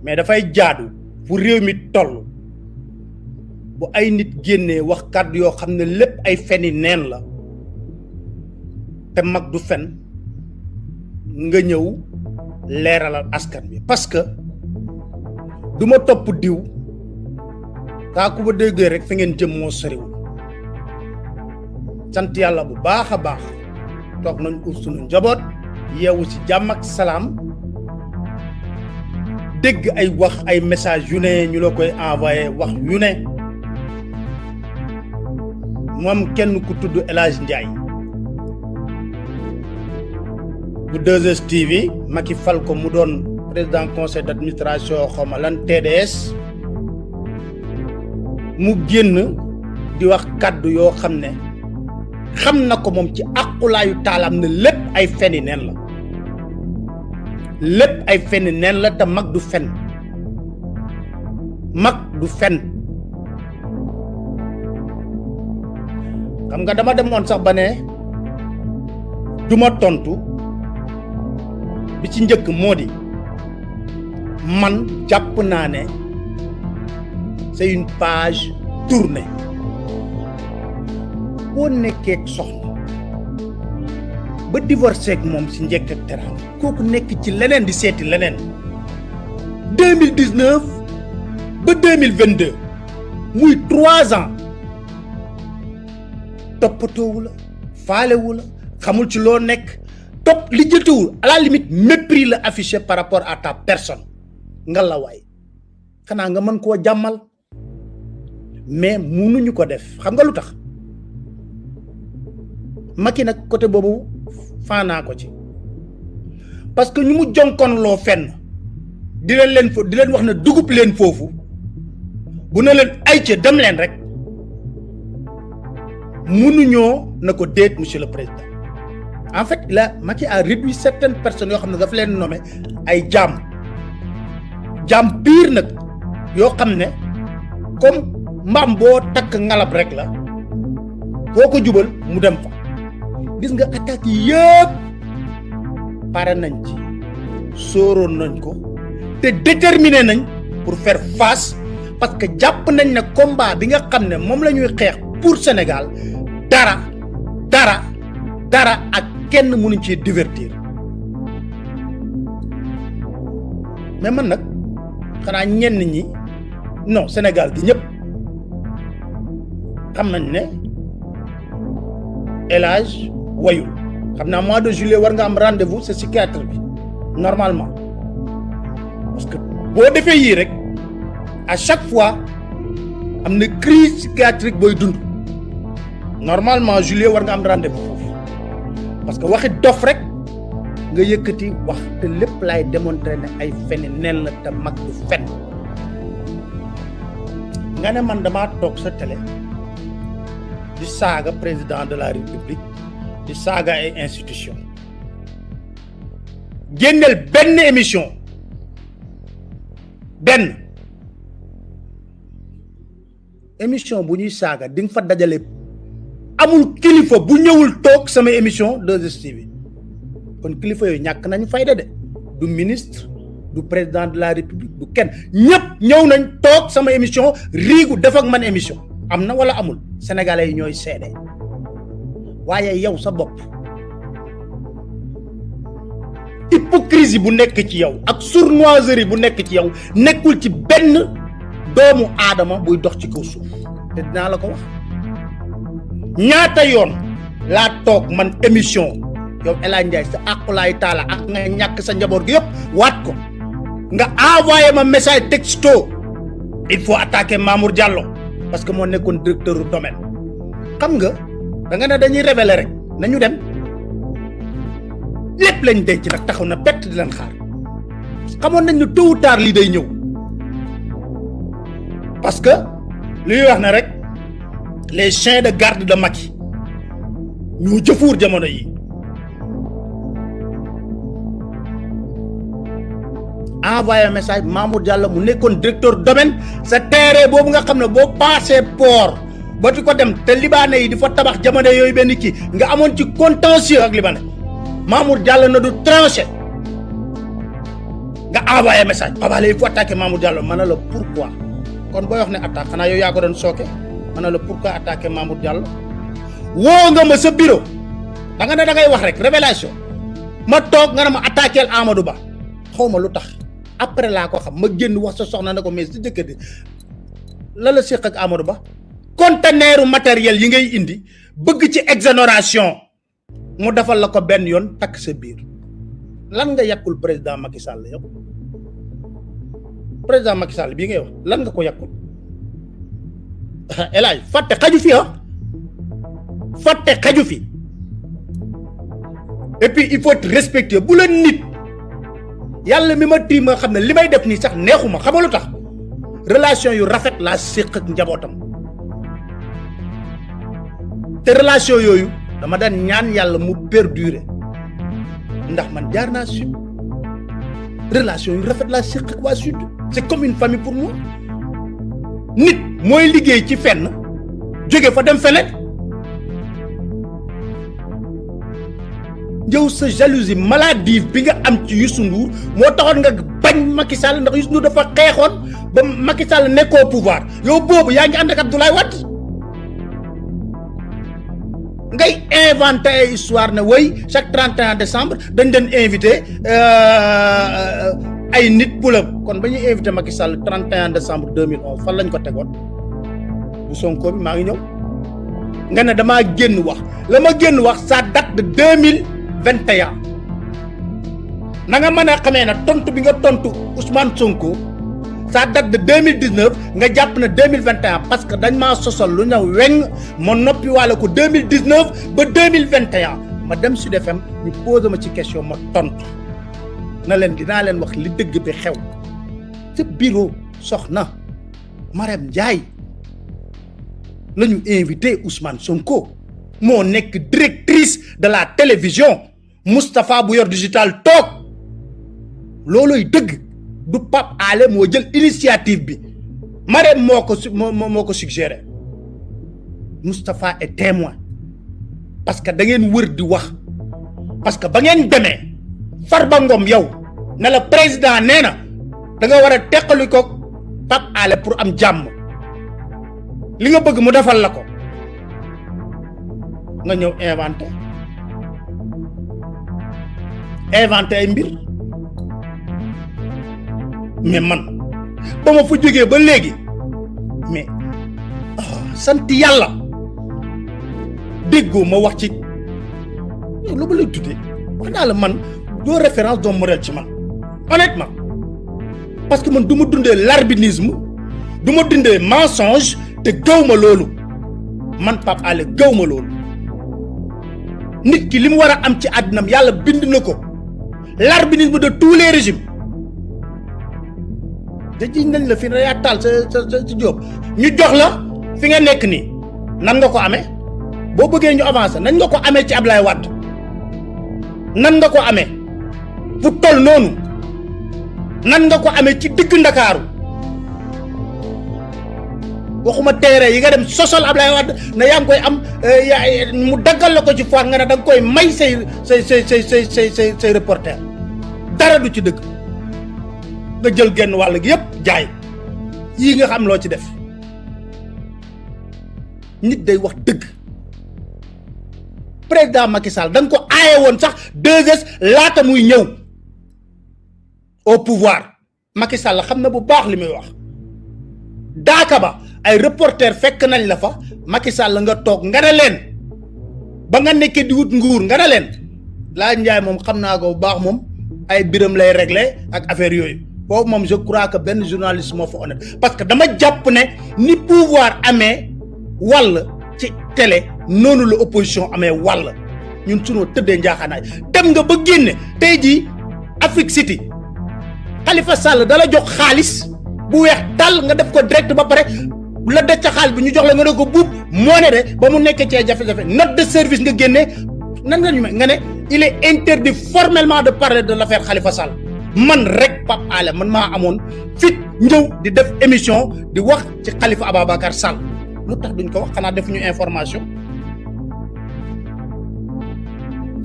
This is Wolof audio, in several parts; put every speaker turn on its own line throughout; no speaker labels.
mais dafay jaadu fu réew mi toll bu ay nit génnee wax kàddu yoo xam ne lépp ay feni neen la te mag du fen nga ñëw leeralal askan bi parce que du ma topp diw kaa ku ba déggee rek fi ngeen jëm moo soriwul sant yàlla bu baax a baax toog nañ ko sunu njaboot yeewu ci jàmm ak salaam dégg ay wax ay message yu ne ñu la koy envoyé wax yu ne moom kenn ku tudd El Hadj Ndiaye bu 2STV Macky fal ko mu doon président conseil d'administration xawma lan TDS mu génn di wax kàddu yoo xam ne xam na ko moom ci àqulaayu taalam ne lépp ay feni neen la lépp ay feni neen la te mag du fen mag du fen xam nga dama demoon sax ba ne duma tontu bi ci njëkk moo di man jàpp naa ne c'est une page tournée boo nekkee ak soxna ba divorcé ak moom si njëkk ak teraanga kooku nekk ci leneen di seeti leneen 2019 ba 2022 muy 3 ans toppatoowu la faalewu la xamul ci loo nekk topp li jëtawul à la limite mépris la affiché par rapport à ta personne nga la waay xanaa nga mën koo jàmmal mais munuñu ko def xam nga lu tax Macky nag côté boobu faanaa ko ci parce que ñu mu jonkoon loo fenn di leen wax ne dugub leen foofu bu ne leen ay ca dem leen rek munuñoo na ko déet monsieur le président en fait là Macky a réduit certaines personnes yoo xam ne dafa leen nommé ay jaam pire nag yoo xam ne comme mbaam boo takk ngalab rek la boo ko jubal mu dem fa gis nga attaques yi yëpp pare nañ ci sóoroon nañ ko te déterminé nañ pour faire face parce que jàpp nañ ne combat bi nga xam ne moom la ñuy xeex pour Sénégal dara ak kenn mënuñ ci divertir mais man nag xanaa ñenn ñi non Sénégal gi ñëpp xam nañ ne El Hadj wayul xam naa mois de juillet war nga am rendez-vous c'est psychiatre bi normalement parce que boo defee yii rek à chaque fois am na crise psychiatrique booy dund normalement juillet war nga am rendez-vous foofu parce que waxi dof rek nga yëkkati wax te lépp laay démontrer ne ay feni neen la te mag du fen nga ne man damaa toog sa télé di saaga président de la république di saaga ay institution génneel benn émission bu ñuy saaga di nga fa dajale amul kilifa bu ñëwul toog sama émission 2STV kon kilifa yooyu ñàkk nañu fayda de du ministre du président de la république du kenn ñëpp ñëw nañ toog sama émission riigu def ak man émission am na wala amul sénégalais yi ñooy seede waaye yow sa bopp hypocrisie bu nekk ci yow ak sournoiserie bu nekk ci yow nekkul ci benn doomu aadama buy dox ci kaw suuf te dinaa la ko wax ñaata yoon laa toog man émission yow El Hadj Ndiaye sa àqulaay taala ak nga ñàkk sa njaboot gi yëpp waat ko nga envoyé ma message texto il faut attaquer Mamour Diallo parce que moo nekkoon directeur du domaine xam nga da nga ne dañuy révéler rek nañu dem lépp lañ denc nag taxaw na bett di leen xaar xamoon nañ ne tôt ou tard lii day ñëw parce que li ñuy wax ne rek les chiens de garde de Macky ñu jëfuur jamono yi envoyé message Mamour Diallo mu nekkoon directeur domaine sa terrain boobu nga xam ne boo passé port ba di ko dem te libanais yi di fa tabax jamono yooyu benn kii nga amoon ci contentieux ak libanais Mamour Diallo na du tranché nga envoyé message Pape Alé il faut attaquer Mamour Diallo ma ne la pourquoi kon booy wax ne attaque xanaa yow yaa ko doon sooke ma ne la pourquoi attaquer Mamour Diallo woo nga ma sa bureau da nga ne da ngay wax rek révélation ma toog nga ne ma attaquer Amadou Ba xaw ma lu tax après laa ko xam ma génn wax sa soxna ne ko mais si jëkkër di la la séq ak Amadou Ba conteneuru matériel yi ngay indi bëgg ci exonération mu defal la ko benn yoon takk sa biir lan nga yàqul président Macky Sall yow président Macky Sall bii ngay wax lan nga ko yàqul elay fàtte xaju fi fàtte xaju fi et puis il faut être respectueux bu la nit yàlla mi ma tiim nga xam ne li may def nii sax neexuma xam nga lu tax relation yu rafet laa séq ak njabootam te relation yooyu dama daan ñaan yàlla mu perdurer ndax man jaar naa sud relation yu rafet laa séq ak waa sud c'est comme une famille pour moi nit mooy liggéey ci fenn jóge fa dem feneen yow sa jalousie maladive bi nga am ci Youssou Ndour moo taxoon nga bañ Macky Sall ndax Youssou Ndour dafa xeexoon ba Macky Sall nekkoo pouvoir yow boobu yaa ngi ànd ak Abdoulaye Wade ngay inventé ay histoire ne way chaque 31 décembre dañ leen invité ay nit pour kon ba ñuy invité Macky Sall 31 décembre 2011 fan lañ ko tegoon bu Sonko bi maa ngi ñëw nga ne damaa génn wax la ma génn wax ça date de 2021 na nga mën a xamee ne tontu bi nga tontu Ousmane Sonko ça date de 2019 nga jàpp na 2021 parce que dañ maa sosal lu ñëw weng ma noppi waale ko 2019 ba 2021 ma dem Sud FM ñu posé ma ci question ma tontu na leen dinaa leen wax li dëgg bi xew ci bureau soxna Marème Ndiaye la ñu invité Ousmane Sonko moo nekk directrice de la télévision Moustapha bu yor digital toog looloy dëgg du Pape Alé moo jël initiative bi Marème moo ko suggéré Moustapha est témoin parce que da ngeen wër di wax parce que ba ngeen demee Farba Ngom yow ne la président nee na da nga war a teqali ko Pape Alé pour am jàmm li nga bëgg mu defal la ko nga ñëw inventé ay mbir mais man ba ma fa jógee ba léegi mais sant yàlla déggoo ma wax ci lu ba lay tuddee wax naa la man doo référence doo modèle ci man honnêtement parce que man du ma dundee l'arbinisme du ma dundee mensonge te gaw ma loolu man Pape Alé gaw ma loolu nit ki li mu war a am ci àddinam yàlla bind na ko l'arbinisme de tous les régimes da jiñ nañ la fi na yaa taal sa jóob ñu jox la fi nga nekk nii nan nga ko amee boo bëggee ñu avancer nan nga ko amee ci Ablaye Wade nan nga ko amee fu toll noonu nan nga ko amee ci digg Ndakaaru waxuma teere yi nga dem sosol Ablaye Wade na yaa ngi koy am mu daggal la ko ci foire nga ne da nga koy may say reporter dara du ci dëgg nga jël genn wàll gi yëpp jaay yii nga xam loo ci def nit day wax dëgg président Macky Sall da nga ko aaye woon sax 2S laata muy ñëw au pouvoir Macky Sall xam na bu baax li muy wax daaka ba ay reporter fekk nañ la fa Macky Sall nga toog nga ne leen ba nga nekkee di wut nguur nga ne leen laa njaay moom xam naa ko bu baax moom ay biram lay régler ak affaire yooyu boobu moom je crois que benn journaliste moo fa honnête parce que dama jàpp ne ni pouvoir amee wàll ci télé noonu la opposition amee wàll ñun sunoo tëddee njaaxaanaay dem nga ba génne tey jii Afrique City Khalifa Sall dala jox xaalis bu weex tàll nga def ko direct ba pare la def ca xaalis bi ñu jox la nga ne ko buub moo ne de ba mu nekkee cee jafe-jafe note de service nga génnee nan nga ñu nga ne il est interdit formellement de parler de l'affaire Khalifa Sall man rek Pape Alé man maa amoon fit ñëw di def émission di wax ci Khalifa Ababacar Sall lu tax duñ ko wax xanaa def ñu information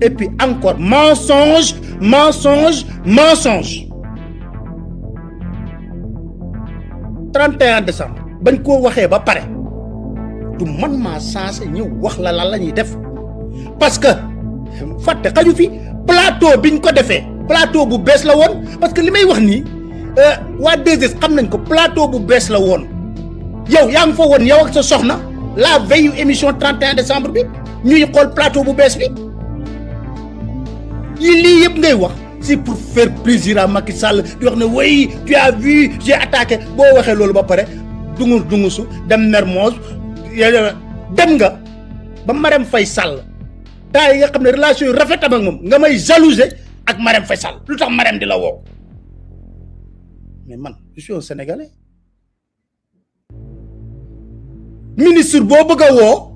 et puis encore mensonge 31 décembre bañ koo waxee ba pare du man maa censé ñëw wax la lan la ñuy def parce que fàtte xaju fi plateau biñ ko defee plateau bu bees la woon parce que li may wax nii waa 2S xam nañ ko plateau bu bees la woon yow yaa ngi fa woon yow ak sa soxna la veille émission 31 décembre bi ñuy xool plateau bu bees bi yi lii yëpp ngay wax c'est pour faire plaisir à Macky Sall di wax ne oui tu as vu j'ai attaqué boo waxee loolu ba pare dungusu dem Mermoz dem nga ba Marème Faye Sall temps yi nga xam ne relation yu rafet am ak moom nga may jalouser ak Marème Faye Sall lu tax Marème di la woo mais man je suis un Sénégalais ministre boo bëgg a woo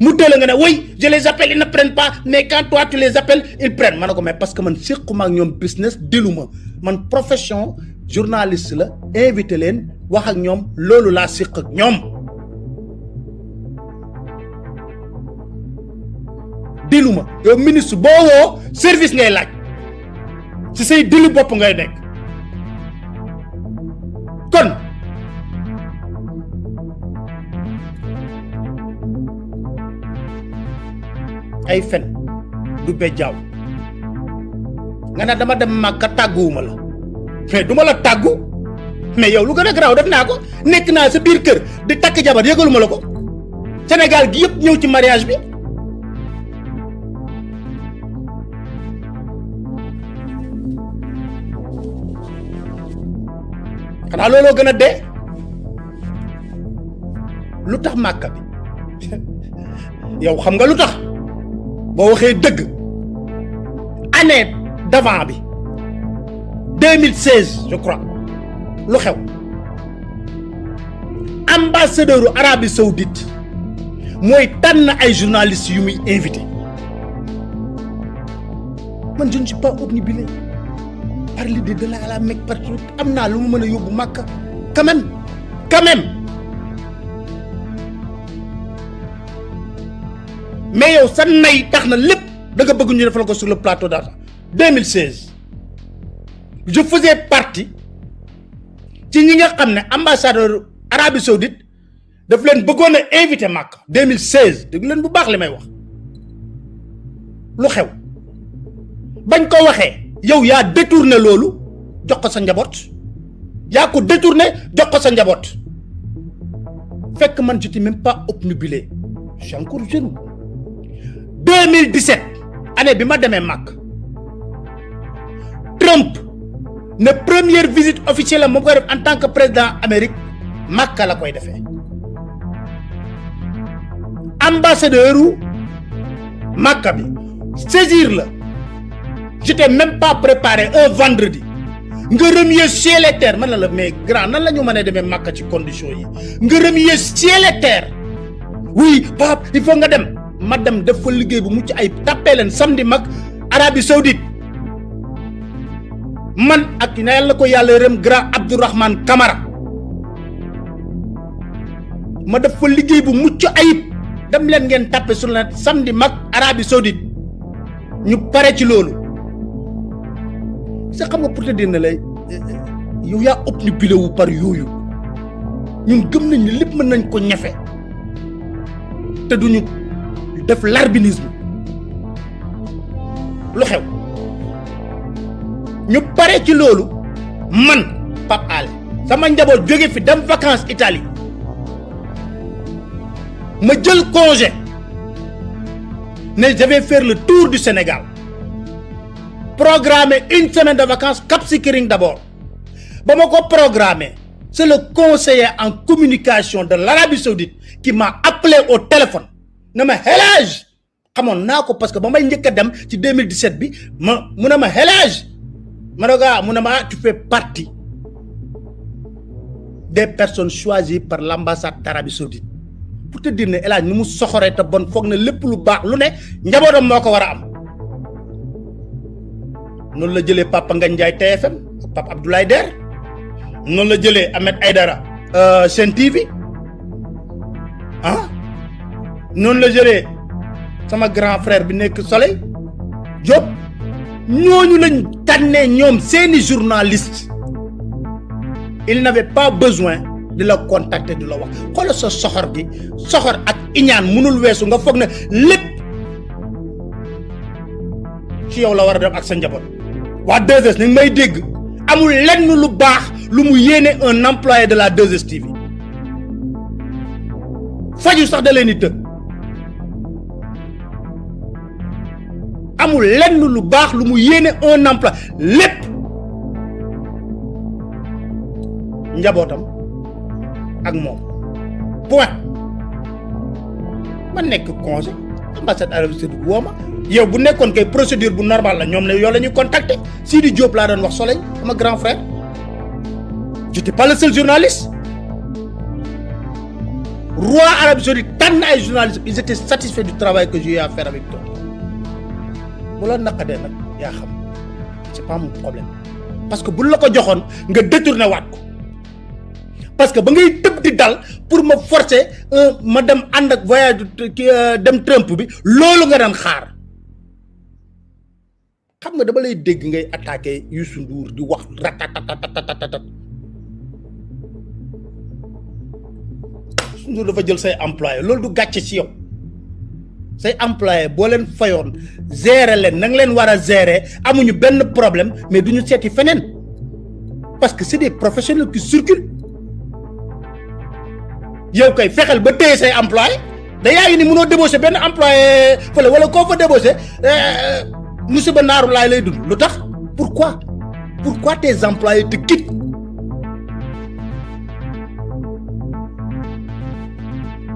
mu teel nga ne oui je les appelle ils ne prennent pas mais quand toi tu les appelles ils prennent ma ne ko mais parce que man séquma ak ñoom business diluma man profession journaliste la invité leen wax ak ñoom loolu laa séq ak ñoom diluma yow ministre boo woo service ngay laaj ci say dilu bopp ngay nekk kon ay fen du bejjaaw nga ne dama dem Màkka tàgguwuma la mais duma la tàggu mais yow lu gën a garaaw def naa ko nekk naa sa biir kër di takk jabar yëgaluma la ko Sénégal gi yëpp ñëw ci mariage bi xanaa looloo gën a dee lu tax Màkka bi yow xam nga lu tax boo waxee dëgg année d'avant bi 2016 je crois lu xew ambassadeur Arabie Saoudite mooy tànn ay journalistes yu muy invité man je ne suis pas obnubilé par l'idée de la Mecque partout am naa lu mu mën a yóbbu Makka quand même mais yow sa nay tax na lépp da nga bëgg ñu defal ko sur le plateau d'argent 2016 je faisais partie ci ñi nga xam ne ambassadeur Arabie Saoudite daf leen bëggoon a invité Makka 2016 dégg leen bu baax li may wax lu xew bañ ko waxee yow yaa détourné loolu jox ko sa njaboot yaa ko détourné jox ko sa njaboot fekk man j'étais même pas obnubilé je suis encore jeune 2017 année bi ma demee Makka Trump ne première visite officielle moom koy def en tant que président Amérique Makka la koy defee ambassadeur u Makka bi saisir la j'étais même pas préparé un vendredi nga remuer ciel et terre man la mais grand nan la ñu mën a demee Makka ci condition yi nga remuer ciel et terre oui Pape il faut nga dem ma dem def fa liggéey bu mucc ay tàppee leen samedi mag Arabie Saoudite man ak na yàlla ko yàlla rëm grand Abdourahmane Camara ma def fa liggéey bu mucc ayib dem leen ngeen tàppe sur la samedi mag Arabie Saoudite ñu pare ci loolu sa xam nga pour te dire ne lay yow yaa obnubilé wu par yooyu ñun gëm nañ ne lépp mën nañ ko ñafe te duñu def l'arbinisme lu xew ñu pare ci loolu man Pape Alé sama njaboot jóge fi dem vacances Italie ma jël congé ne je vais faire le tour du Sénégal programmer une semaine de vacances Cap Skirring d'abord ba ma ko programmer c'est le conseiller en communication de l'Arabie Saoudite qui m'a appelé au téléphone ne ma El Hadj xamoon naa ko parce que ba may njëkk a dem ci 2017 bi mu ne ma El Hadj ma ne ko mu ne ma tu fais partie des personnes choisies par l'ambassade d'Arabie Saoudite pour te dire ne El Hadj ni mu soxoree te bon foog na lépp lu baax lu ne njabootam moo ko war a am noonu la jëlee Papa Ngagne Ndiaye TFM Papa Abdoulaye Der noonu la jëlee Ahmed Aïdara Sen TV ah noonu la jëlee sama grand frère bi nekk Soleil Diop ñooñu lañ tànnee ñoom seeni journaliste il n'avait pas besoin de la contacter de la wax xoolal sa soxor gi soxor ak iñaan mënul weesu nga foog ne lépp ci yow la war a dem ak sa njaboot waa 2S ni may dégg amul lenn lu baax lu mu yéene un employé de la 2STV faju sax da leen di tëgg amul lenn lu baax lu mu yéene un employé lépp njabootam ak moom point ma nekk congé ambassade Arabie Saoudite woo ma yow bu nekkoon kay procédure bu normal la ñoom ne yow la ñuy contacter Sidi Diop laa doon wax Soleil sama grand frère j'étais pas le seul journaliste roi Arabie Saoudite tànn ay journalistes ils étaient satisfaits du travail que j'ai eu à faire avec toi bu la naqadee nag yaa xam c'est pas mon problème parce que bu la ko joxoon nga détourné waat ko parce que ba ngay tëb di dal pour ma forcer ma dem ànd ak voyage dem Trump bi loolu nga daan xaar xam nga dama lay dégg ngay attaquer Youssou Ndour di wax ratatatatatatatat Youssou Ndour dafa jël say employé loolu du gàcce ci yow say employé boo leen fayoon gérer leen na nga leen war a gérer amuñu benn problème mais duñu seeti feneen parce que c'est des professionnels qui circulent yow kay fexeel ba téye say employé da yaa ngi ni mënoo débaucher benn employé fële wala koo fa débaucher musiba naaru laay lay dund lu tax pourquoi tes employés te quittent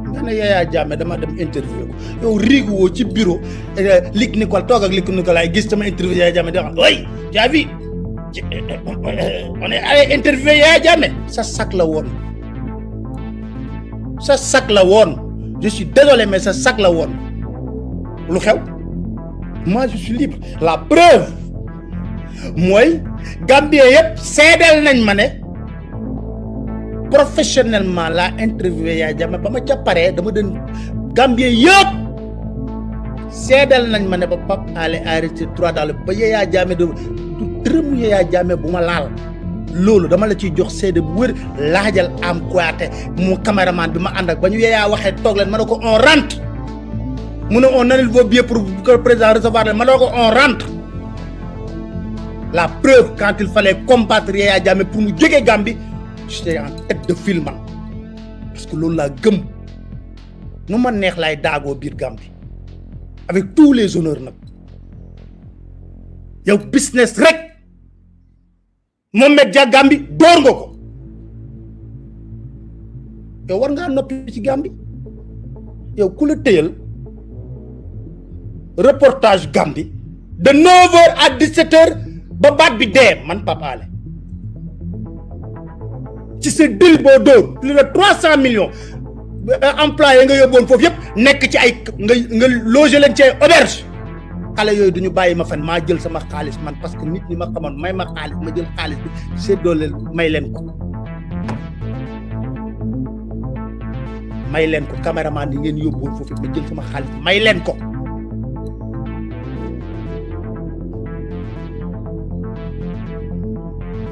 nga ne Yaya Jammeh dama dem interview ko yow riigu woo ci bureau Luc Nicolaï toog ak Luc Nicolaï gis sama interview Yaya Jammeh di wax oui j'ai vu on est allé interviewer Yaya Jammeh sa sac la woon sa sac la woon je suis désolé mais sa sac la woon lu xew moi je suis libre la preuve mooy Gambien yëpp seedeel nañ ma ne professionnellement la interviewé Yaya Jammeh ba ma ca paree dama doon Gambien yëpp seedeel nañ ma ne ba Pape Alé arrêté 3 dans le ba Yaya Jammeh du dërëmu Yaya Jammeh bu ma laal loolu dama la ciy jox seede bu wër laajal am Kouyaté mu caméraman bi ma ànd ak ba ñu Yaya waxee toog leen ma ne ko on rentre mu ne on annule vos billets pour que le président recevoir leen ma ne ko on rentre la preuve quand il fallait combattre Yaya Jammeh pour mu jógee Gambie j'étais en tête de file man parce que loolu laa gëm nu ma neex laay daagoo biir Gambie avec tous les honneurs nag yow business rek Mohamed Dia Gambie door nga ko yow war ngaa noppi ci Gambie yow ku la téyal reportage Gambie de 9h à 17h ba baat bi dee man Pape Alé ci sa dil boo dóor plus de 300 millions employé nga yóbboon foofu yëpp nekk ci ay nga loger leen ci ay auberge xale yooyu duñu bàyyi ma fan maa jël sama xaalis man parce que nit ñi ma xamoon may ma xaalis ma jël xaalis bi séddoo leen may leen ko caméraman yi ngeen yóbbuwoon foofu ma jël sama xaalis may leen ko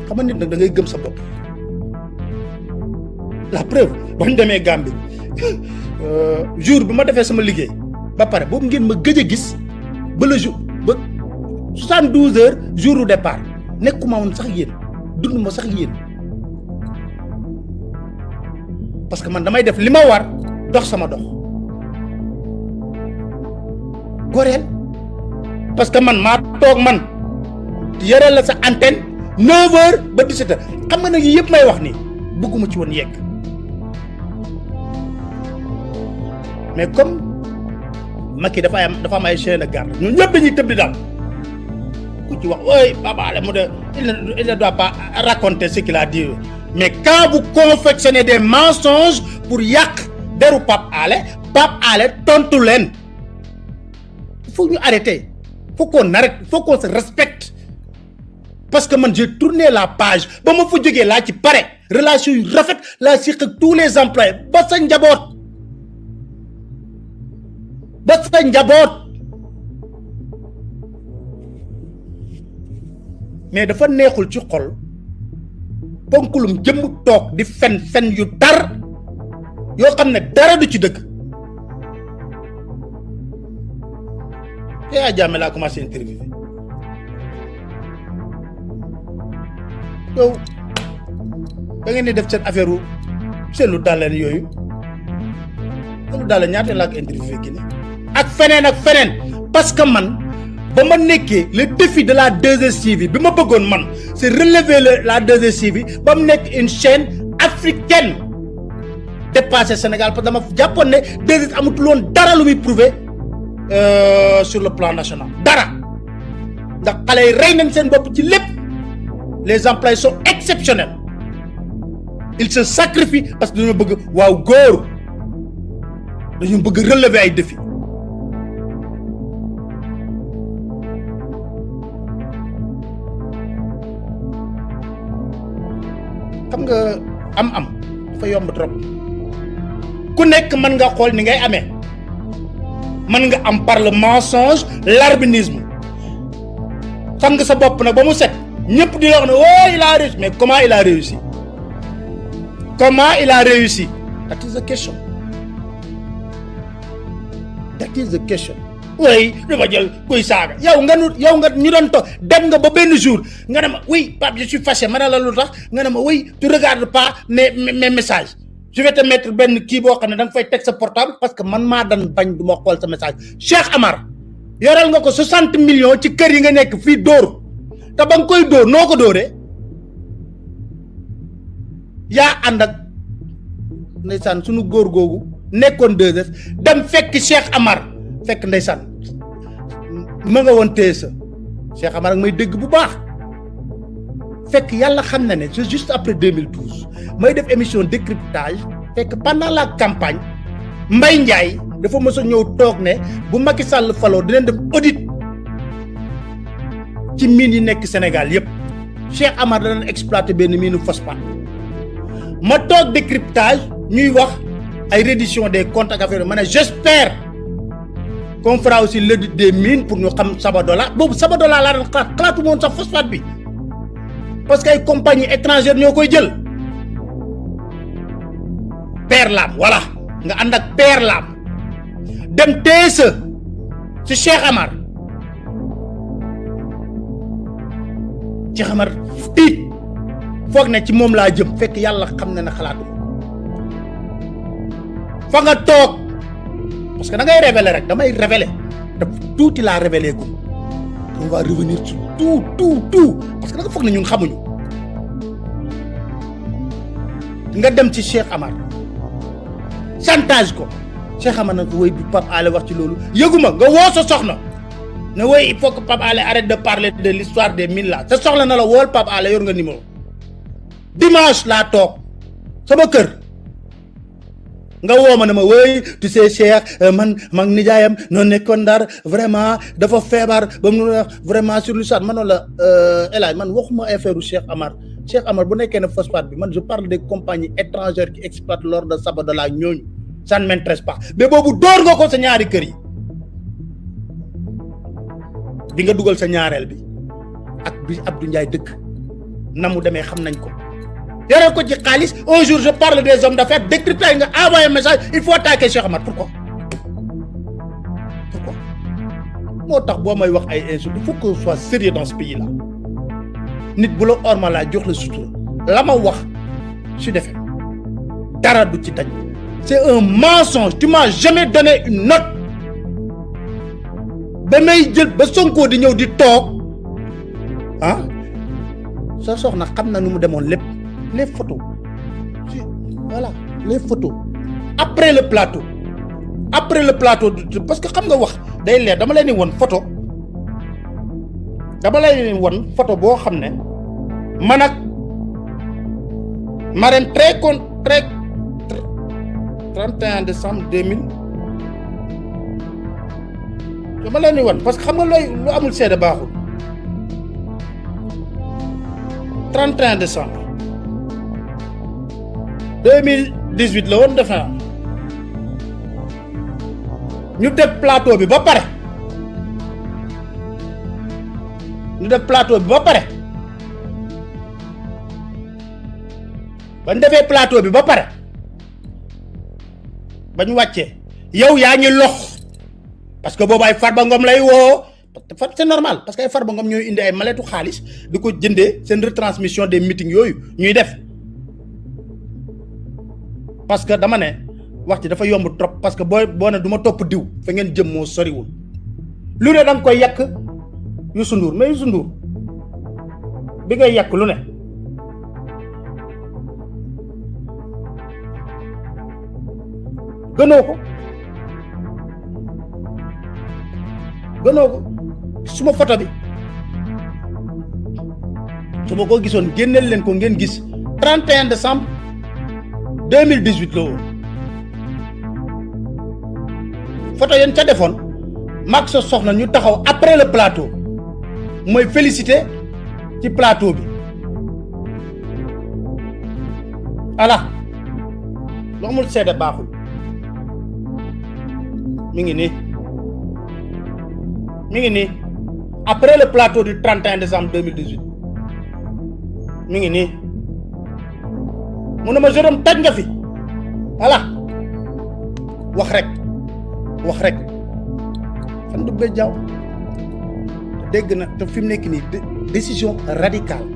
xam nga nit nag da ngay gëm sa bopp la preuve ba ñu demee Gambie jour bi ma defee sama liggéey ba pare boobu ngeen ma gëj a gis ba le jour ba 72 heures jour du départ nekkuma woon sax yéen dund ma sax yéen parce que man damay def li ma war dox sama dox goreel parce que man maa toog man yore la sa antenne 9h ba 17h xam nga nag yii yëpp may wax nii bëgguma ci woon yegg mais comme Macky dafa am ay chaîne de garde ñun ñëpp dañuy tëb di daal ku ci wax ooy Pape Alé mu de il ne doit pas raconter ce qu'il a dit mais quand vous confectionnez des mensonges pour yàq deru Pape Alé tontu leen il faut ñu arrêter faut qu'on arrête faut qu'on se respecte parce que man j'ai tourné la page ba ma fa jógee laa ci pare relation yu rafet laa siq ak tous les employés ba sa njaboot mais dafa neexul ci xol ponkulum jëm tok di fen yu tar yo xamne dara du ci deug Yaya Jammeh la commencé interviewer yow da ngeen di def seen affaire seenu dalen yoyu lu dalen ñaata la ko interviewer gi ak fenen parce que man bama nekké le défi de la 2STV bima bëggoon man c'est relever la 2STV bam nek une chaîne africaine dépasser Sénégal parce que dama jappone né 2S amatul won dara lu muy prouver sur le plan national dara ndax xalé ray nañ seen bop ci lepp les employés sont exceptionnels ils se sacrifient parce que dañu bëgg waaw goor dañu bëgg relever ay défis xam nga am dafa yomb trop ku nekk man nga xol ni ngay amé man nga am par le mensonge l'arbinisme xam nga sa bop nak ba mu set ñepp di la wax ne oh il a réussi mais comment il a réussi that is the question oui dama jël kuy saga yow nga ñu don to dem nga ba ben jour nga ne ma oui Pape je suis fâché ma ne la lutax nga ne ma oui tu regardes pas mes messages je vais te mettre ben ki bo xamne dang fay tek sa portable parce que man ma dan bañ duma xol sa message Cheikh Amar yoral nga ko 60 millions ci kër yi nga nek fi dor ta bang koy dor noko doré ya and ak ndaysan sunu gor gogu nekkon 2S dem fekk Cheikh Amar fekk ndaysan ma nga won téesa Cheikh Amar ak may dégg bu baax fekk yalla xam na né c'est juste après 2012 may def émission décryptage fekk pendant la campagne Mbaye Ndiaye dafa mësa ñëw tok né bu Macky Sall falo dinañ def audit ci mine yi nekk Sénégal yépp Cheikh Amar dana exploiter ben mine phosphate ma tok décryptage ñuy wax ay reddition des comptes ak affaire mané j'espère qu'on fera aussi l'audit des mines pour ñu xam Sabadola bobu Sabadola la doon xalaatu woon sax phosphate bi parce que ay compagnie étrangère ñokoy jël Père Lam voilà nga and ak Père Lam dem téese ci Cheikh Amar tiit foog ne ci mom la jëm fekk yalla xam na ne xalaatu fa nga tok parce que da ngay révéler rek damay révéler tout il a révélé gum on va revenir sur tout parce que da nga foog ne ñun xamuñu nga dem ci Cheikh Amar chantage ko Cheikh Amar nak way bi Pape Alé wax ci lolu yeguma nga wo sa soxna ne way il faut que Pape Alé arrête de parler de l'histoire des mines là sa soxla na la wol Pape Alé yor nga numéro dimanche la tok sama kër nga wo ma ne ma way tu sais Cheikh man mag nijaayam non nekkon Ndar vraiment dafa febar ba mu vraiment sur l'histoire man la elay man waxuma affaire Cheikh Amar bu nekké ne phosphate bi man je parle des compagnies étrangères qui exploitent l'or de Sabadola ñooñu ça ne m'intéresse pas mais bobu door nga ko sa ñaari kër yi di nga duggal sa ñaarel bi ak bi Abdou Ndiaye dëkk namu démé xam nañ ko yore ko ci xaliss un jour je parle des hommes d'affaires décrypter nga envoyer un message il faut attaquer Cheikh Amar pourquoi motax bo may wax ay insultes il faut qu'on soit sérieux dans ce pays là nit bu la orma la jox la sutura lama wax su defé dara du ci daj c'est un mensonge tu m'as jamais donné une note ba may jël ba Sonko di ñew di tok ah sa soxna xamna nu mu demone lepp les photos voilà les photos après le plateau parce que xam nga wax day leer dama leni won photo bo xamne man ak Marème très 31 décembre 2000 dama leni won parce que xam nga lu amul sédé baxul 31 décembre 2018 la won defa ñu def plateau bi ba paré bañ defee plateau bi ba pare bañ wàccee yow yaa ngi lox parce que boobu ay Farba Ngom lay woo c'est normal parce que ay Farba Ngom ñooy indi ay maletu xaalis di ko jëndee seen retransmission des meetings yooyu ñuy def parce que dama ne wax ci dafa yomb trop parce que boo ne du ma topp diw fa ngeen jëm moo soriwul lu ne da nga koy yàq Youssou Ndour mais Youssou Ndour bi ngay yàq lu ne gënoo ko suma photo bi su ma ko gisoon génneel leen ko ngeen gis 31 décembre 2018 la woon photo yéen ca defoon mag sa soxna ñu taxaw après le plateau mooy félicité ci plateau bi voilà loo xamul seede baaxul mi ngi nii après le plateau du 31 décembre 2018 mi ngi nii mu ne ma Jérôme taj nga fi voilà wax rek fan du be jaaw dégg na te fi mu nekk nii décision radicale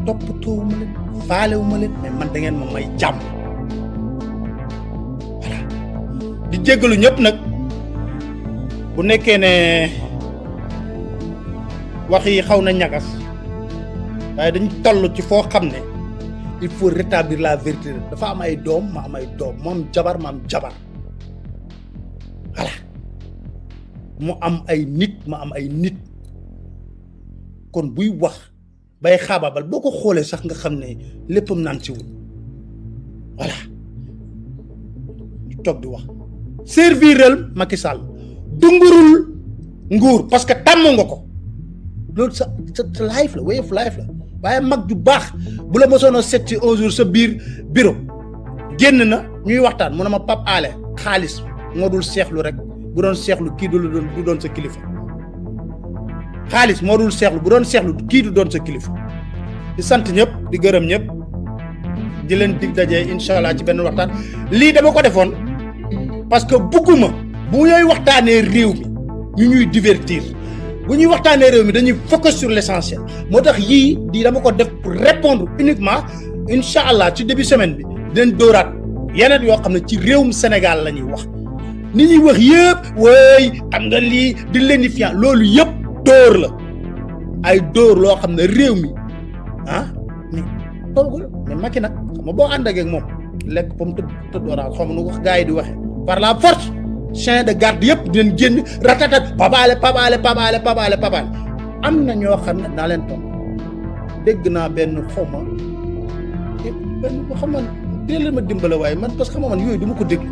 toppatoowu ma leen faalewu ma leen mais man da ngeen ma may jàmm voilà di jéggalu ñëpp nag bu nekkee ne wax yi xaw na ñagas waaye dañ toll ci foo xam ne il faut rétablir la vérité dafa am ay doom ma am ay doom mu am jabar ma am jabar voilà mu am ay nit ma am ay nit kon buy wax bay xaabaabal boo ko xoolee sax nga xam ne léppam naan ci wul voilà ñu toog di wax serviral Macky Sall dungurul nguur parce que tàmm nga ko loolu sa life la way of life la waaye mag ju baax bu la mësoon a seet ci un jour sa biir bureau génn na ñuy waxtaan mu ne ma Pape Alé xaalis moo dul seexlu rek bu doon seexlu kii du doon sa kilifa xaalis moo dul seexlu bu doon seexlu kii du doon sa kilifa di sant ñëpp di gërëm ñëpp di leen dig dajee incha allah ci benn waxtaan lii dama ko defoon parce que bugguma bu ñuy waxtaanee réew mi ñu ñuy divertir bu ñuy waxtaanee réew mi dañuy focus sur l'essentiel moo tax yii di dama ko def pour répondre uniquement incha allah ci début semaine bi dinañ dóoraat yeneen yoo xam ne ci réewum Sénégal la ñuy wax ni ñuy wax yëpp wooy xam nga lii di lénifiant loolu yëpp dóor la ay dóor loo xam ne réew mi mais toogul mais Macky nag xam nga boo ànd ak moom lekk ba mu tëdd orange xam nu wax gars yi di waxee par la force chien de garde yëpp dinañ génn ratatat Pape Alé am na ñoo xam ne naa leen toog dégg naa benn xawma dina ma dimbale waaye man parce que xam nga man yooyu du ma ko déglu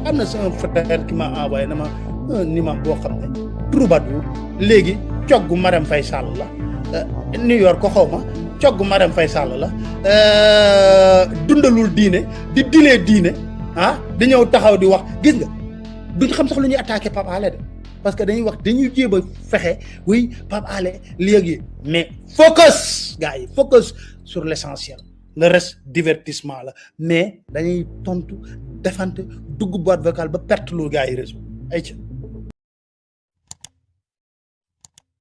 am na sama frère qui m'a envoyé na ma un imam boo xam ne troubadour léegi coggu Marème Faye Sall la New York ko xaw ma coggu Marème Faye Sall la dundalul diine di dilee diine di ñëw taxaw di wax gis nga duñ xam sax lu ñuy attaqué Pape Alé de parce que dañuy wax dañuy jéem a fexe oui Pape Alé léegi mais focus gars yi focus sur l'essentiel le reste divertissement la mais dañuy tontu defante dugg boîte vocale ba perte lu gars yi réseau ay ca